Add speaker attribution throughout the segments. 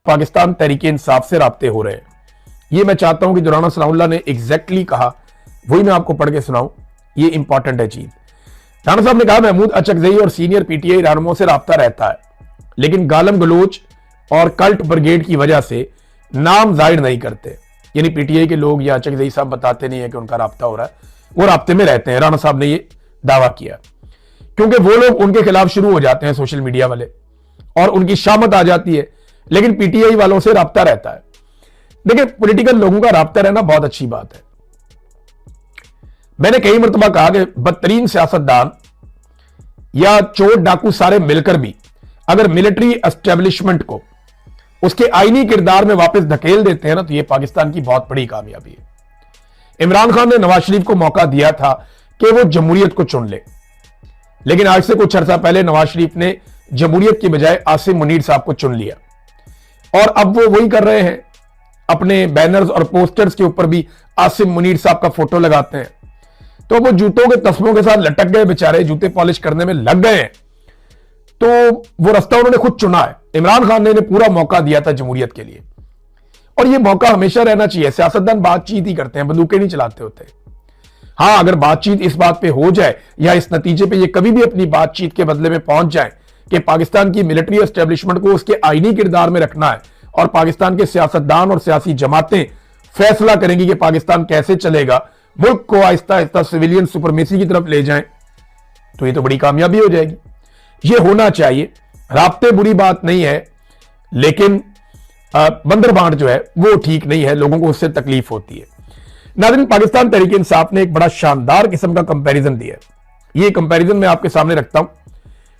Speaker 1: पाकिस्तान तहरीक इंसाफ से राब्ते हो रहे हैं। ये मैं चाहता हूं कि जो राणा सनाउल्लाह ने एग्जैक्टली कहा वही मैं आपको पढ़ के सुनाऊं, ये इंपॉर्टेंट है चीज। राणा साहब ने कहा महमूद अचकजई और सीनियर पीटीआई रहनुमाओं से राब्ता रहता है, लेकिन गालम गलोच और कल्ट ब्रिगेड की वजह से नाम जाहिर नहीं करते। यानी पीटीआई के लोग या अचकजई साहब बताते नहीं है कि उनका राब्ता हो रहा है, वो राब्ते में रहते हैं। राणा साहब ने ये दावा किया क्योंकि वो लोग उनके खिलाफ शुरू हो जाते हैं सोशल मीडिया वाले और उनकी शामत आ जाती है, लेकिन पीटीआई वालों से राब्ता रहता है। देखिए, पॉलिटिकल लोगों का राब्ता रहना बहुत अच्छी बात है। मैंने कई मरतबा कहा कि बदतरीन सियासतदान या चोर डाकू सारे मिलकर भी अगर मिलिट्री एस्टेब्लिशमेंट को उसके आईनी किरदार में वापस धकेल देते हैं ना, तो यह पाकिस्तान की बहुत बड़ी कामयाबी है। इमरान खान ने नवाज शरीफ को मौका दिया था कि वो जमहूरियत को चुन ले, लेकिन आज से कुछ अर्सा पहले नवाज शरीफ ने जमहूरियत की बजाय आसिम मुनीर साहब को चुन लिया और अब वो वही कर रहे हैं। अपने बैनर्स और पोस्टर्स के ऊपर भी आसिम मुनीर साहब का फोटो लगाते हैं। तो वो जूतों के तस्मों के साथ लटक गए बेचारे, जूते पॉलिश करने में लग गए हैं। तो वो रास्ता उन्होंने खुद चुना है। इमरान खान ने इन्हें पूरा मौका दिया था जमहूरियत के लिए, और ये मौका हमेशा रहना चाहिए। सियासतदान बातचीत ही करते हैं, बंदूकें नहीं चलाते होते। हाँ, अगर बातचीत इस बात पे हो जाए या इस नतीजे पे ये कभी भी अपनी बातचीत के बदले में पहुंच जाए कि पाकिस्तान की मिलिट्री एस्टेब्लिशमेंट को उसके आईनी किरदार में रखना है और पाकिस्तान के सियासतदान और सियासी जमातें फैसला करेंगी कि पाकिस्तान कैसे चलेगा, मुल्क को आहिस्ता आहिस्ता सिविलियन सुपरमेसी की तरफ ले जाएं, तो ये तो बड़ी कामयाबी हो जाएगी। ये होना चाहिए। राब्ते बुरी बात नहीं है, लेकिन बंदर बांट जो है वो ठीक नहीं है, लोगों को उससे तकलीफ होती है। नाज़रीन, पाकिस्तान तहरीक इंसाफ ने एक बड़ा शानदार किस्म का कंपैरिजन दिया है। ये कंपैरिजन मैं आपके सामने रखता हूं,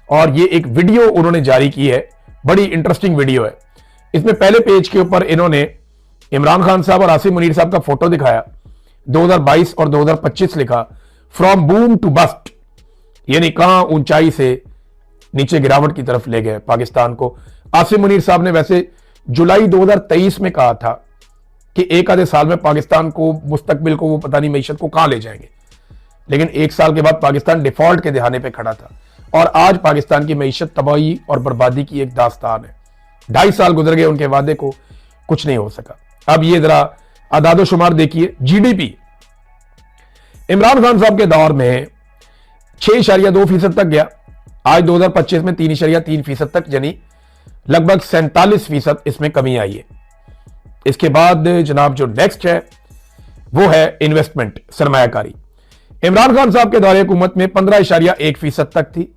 Speaker 1: और ये एक वीडियो उन्होंने जारी की है, बड़ी इंटरेस्टिंग वीडियो है। इसमें पहले पेज के ऊपर इन्होंने इमरान खान साहब और आसिम मुनीर साहब का फोटो दिखाया, 2022 और 2025 लिखा, फ्रॉम बूम टू बस्ट, यानी कहां ऊंचाई से नीचे गिरावट की तरफ ले गए पाकिस्तान को। आसिम मुनीर साहब ने वैसे जुलाई 2023 में कहा था कि एक आधे साल में पाकिस्तान को, मुस्तकबिल को, वो पता नहीं मईशत को कहां ले जाएंगे, लेकिन एक साल के बाद पाकिस्तान डिफॉल्ट के दहाने पे खड़ा था और आज पाकिस्तान की मईशत तबाही और बर्बादी की एक दास्तान है। 2.5 साल गुजर गए, उनके वादे को कुछ नहीं हो सका। अब ये जरा आदादो शुमार देखिए। जीडीपी इमरान खान साहब के दौर में 6.2% तक गया, आज 2025 में 3.3% तक, यानी लगभग 47% इसमें कमी आई है। इसके बाद जनाब जो नेक्स्ट है वो है इन्वेस्टमेंट, सरमायाकारी। इमरान खान साहब के दौरे हुकूमत में 15.1% तक थी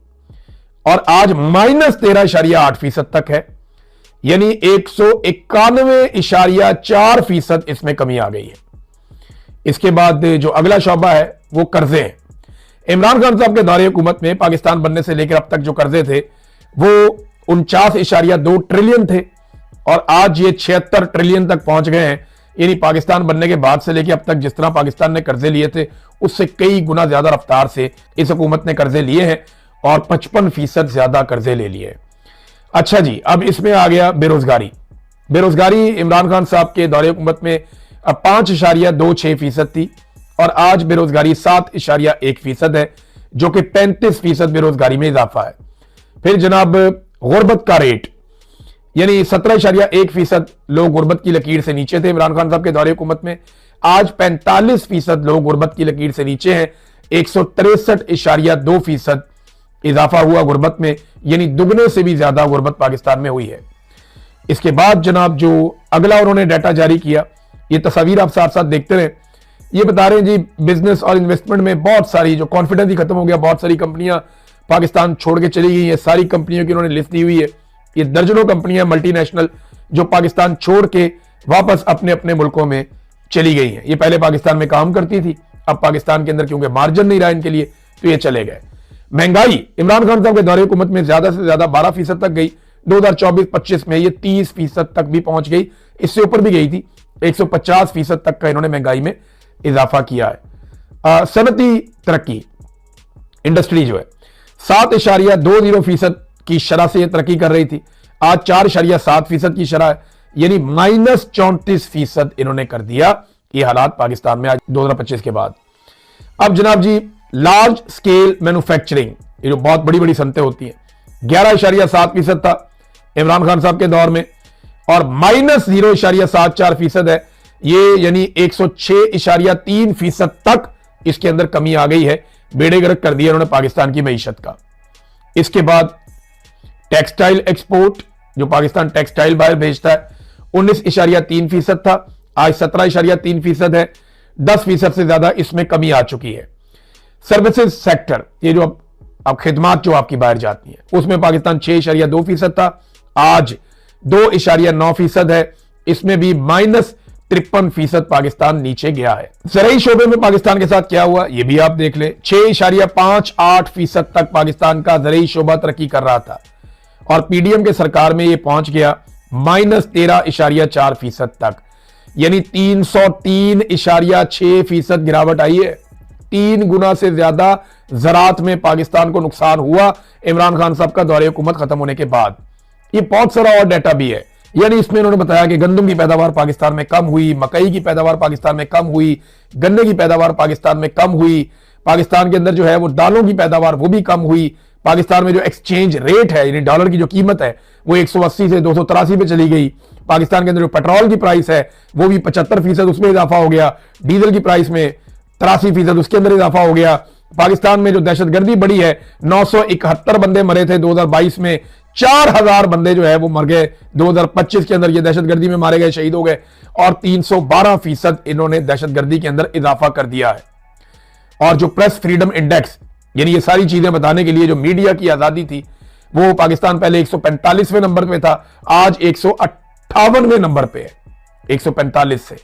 Speaker 1: और आज -13.8% तक है, यानी 191.4% इसमें कमी आ गई है। इसके बाद जो अगला शोबा है वो कर्जे हैं। इमरान खान साहब के दौरे हुकूमत में पाकिस्तान बनने से लेकर अब तक जो कर्जे थे वो 49.2 ट्रिलियन थे और आज ये 76 ट्रिलियन तक पहुंच गए हैं। यानी पाकिस्तान बनने के बाद से लेकर अब तक जिस तरह पाकिस्तान ने कर्जे लिए थे उससे कई गुना ज्यादा रफ्तार से इस हुकूमत ने कर्जे लिए हैं और 55% ज्यादा कर्जे ले लिए। अच्छा जी, अब इसमें आ गया बेरोजगारी। बेरोजगारी इमरान खान साहब के दौरे हुकूमत में 5.26% थी और आज बेरोजगारी 7.1% है, जो कि 35% बेरोजगारी में इजाफा है। फिर जनाब गुर्बत का रेट, यानी 17.1% लोग गुर्बत की लकीर से नीचे थे इमरान खान साहब के दौरे हुकूमत में, आज 45% लोग गुर्बत की लकीर से नीचे हैं। 163.2% इजाफा हुआ गुर्बत में, यानी दुगने से भी ज्यादा गुर्बत पाकिस्तान में हुई है। इसके बाद जनाब जो अगला उन्होंने डाटा जारी किया, ये तस्वीर आप साथ साथ देखते रहे, ये बता रहे हैं जी बिजनेस और इन्वेस्टमेंट में बहुत सारी जो कॉन्फिडेंस ही खत्म हो गया, बहुत सारी कंपनियां पाकिस्तान छोड़ के चली गई है। सारी कंपनियों की उन्होंने लिस्ट दी हुई है। ये दर्जनों कंपनियां मल्टीनेशनल जो पाकिस्तान छोड़ के वापस अपने अपने मुल्कों में चली गई हैं। ये पहले पाकिस्तान में काम करती थी, अब पाकिस्तान के अंदर क्योंकि मार्जिन नहीं रहा इनके लिए तो ये चले गए। महंगाई इमरान खान साहब के दौरे हुकूमत में ज्यादा से ज्यादा 12% तक गई। 2024-25 में ये 30% तक भी पहुंच गई, इससे ऊपर भी गई थी। 150% तक का इन्होंने महंगाई में इजाफा किया है। सनती तरक्की इंडस्ट्री जो है 7.20% की शरह से तरक्की कर रही थी, आज 4.7% की शरह है, यानी -34% इन्होंने कर दिया। ये हालात पाकिस्तान में आज 2025 के बाद। अब जनाब जी लार्ज स्केल मैन्युफैक्चरिंग, ये जो बहुत बड़ी बड़ी सनतें होती हैं, 11.7% था इमरान खान साहब के दौर में और -0.74% है ये, यानी 106.3% तक इसके अंदर कमी आ गई है। बेड़े गर्क कर दिया उन्होंने पाकिस्तान की मईशत का। इसके बाद टेक्सटाइल एक्सपोर्ट, जो पाकिस्तान टेक्सटाइल बाहर भेजता है, 19.3% था, आज 17.3% है। 10% से ज्यादा इसमें कमी आ चुकी है। सर्विसेज सेक्टर, ये जो अब खिदमात जो आपकी बाहर जाती है, उसमें पाकिस्तान 6.2% था, आज 2.9% है। इसमें भी -53% पाकिस्तान नीचे गया है। ज़राई शोबे में पाकिस्तान के साथ क्या हुआ ये भी आप देख ले। 6.58% तक पाकिस्तान का ज़राई शोबा तरक्की कर रहा था और पीडीएम के सरकार में ये पहुंच गया -13.4% तक, यानी 303.6% गिरावट आई है। 3 गुना से ज्यादा ज़राअत में पाकिस्तान को नुकसान हुआ इमरान खान साहब का दौरे हुकूमत खत्म होने के बाद। ये बहुत सारा और डाटा भी है, यानी इसमें उन्होंने बताया कि गंदम की पैदावार पाकिस्तान में कम हुई, मकई की पैदावार पाकिस्तान में कम हुई, गन्ने की पैदावार पाकिस्तान में कम हुई, पाकिस्तान के अंदर जो है वो दालों की पैदावार वो भी कम हुई। पाकिस्तान में जो एक्सचेंज रेट है, यानी डॉलर की जो कीमत है, वो 180 से 283 पे चली गई। पाकिस्तान के अंदर जो पेट्रोल की प्राइस है वो भी 75% उसमें इजाफा हो गया। डीजल की प्राइस में 83% उसके अंदर इजाफा हो गया। पाकिस्तान में जो दहशतगर्दी बढ़ी है, 971 बंदे मरे थे 2022 में, 4000 बंदे जो है वो मर गए 2025 के अंदर, ये दहशतगर्दी में मारे गए, शहीद हो गए, और 312% इन्होंने दहशतगर्दी के अंदर इजाफा कर दिया है। और जो प्रेस फ्रीडम इंडेक्स, यानी ये सारी चीजें बताने के लिए जो मीडिया की आजादी थी, वो पाकिस्तान पहले 145वें नंबर पे था, आज 158वें नंबर पे है 145 से।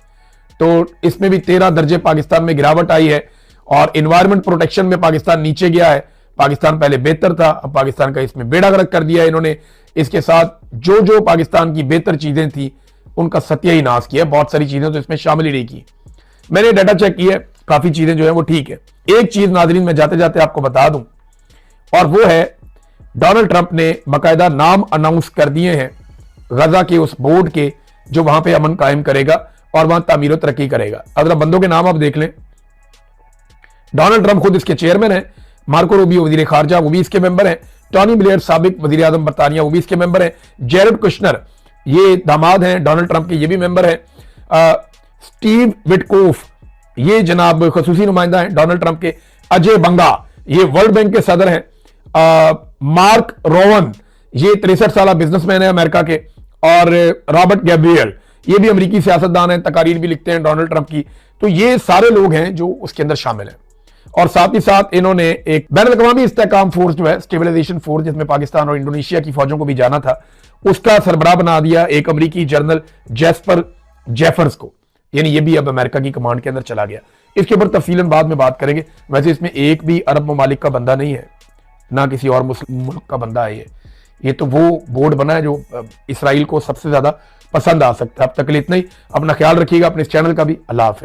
Speaker 1: तो इसमें भी 13 दर्जे पाकिस्तान में गिरावट आई है। और एनवायरमेंट प्रोटेक्शन में पाकिस्तान नीचे गया है। पाकिस्तान पहले बेहतर था, अब पाकिस्तान का इसमें बेड़ा गर्क कर दिया है इन्होंने। इसके साथ जो जो पाकिस्तान की बेहतर चीजें थी उनका सत्यानाश किया। बहुत सारी चीजें तो इसमें शामिल ही नहीं की। मैंने डाटा चेक किया, काफी चीजें जो है वो ठीक है। एक चीज नाजरीन मैं जाते जाते आपको बता दूं, और वो है डोनाल्ड ट्रंप ने बाकायदा नाम अनाउंस कर दिए हैं गजा के उस बोर्ड के जो वहां पे अमन कायम करेगा और वहां तामीर और तरक्की करेगा। अगर बंदों के नाम आप देख लें, डोनाल्ड ट्रंप खुद इसके चेयरमैन है, मार्को रूबियो वजीर खारजा वो भी इसके मेंबर है, टोनी ब्लेयर साबिक वजीर आजम बरतानिया वो भी इसके मेंबर है, जेरेड कुशनर ये दामाद हैं डोनाल्ड ट्रंप के, ये भी मेंबर है, स्टीव विटकोफ ये जनाब खसूसी नुमाइंदा है डोनाल्ड ट्रंप के, अजय बंगा ये वर्ल्ड बैंक के सदर हैं, मार्क रोवन ये 63 साल बिजनेसमैन है अमेरिका के, और रॉबर्ट गैब्रियल ये भी अमेरिकी सियासतदान है, तकारीर भी लिखते हैं डोनाल्ड ट्रंप की। तो ये सारे लोग हैं जो उसके अंदर शामिल हैं। और साथ ही साथ इन्होंने एक बैनुल-अक़वामी इस्तेहकाम फोर्स जो है, स्टेबलाइजेशन फोर्स, जिसमें पाकिस्तान और इंडोनेशिया की फौजों को भी जाना था, उसका सरबराह बना दिया एक अमेरिकी जनरल जैस्पर जेफर्स को, यानी ये भी अब अमेरिका की कमांड के अंदर चला गया। इसके ऊपर तफसीलन बाद में बात करेंगे। वैसे इसमें एक भी अरब ममालिक का बंदा नहीं है, ना किसी और मुस्लिम मुल्क का बंदा है। ये तो वो बोर्ड बना है जो इसराइल को सबसे ज्यादा पसंद आ सकता है। अब तक के लिए इतना ही। अपना ख्याल रखिएगा, अपने इस चैनल का भी। अल्लाह हाफ़िज़।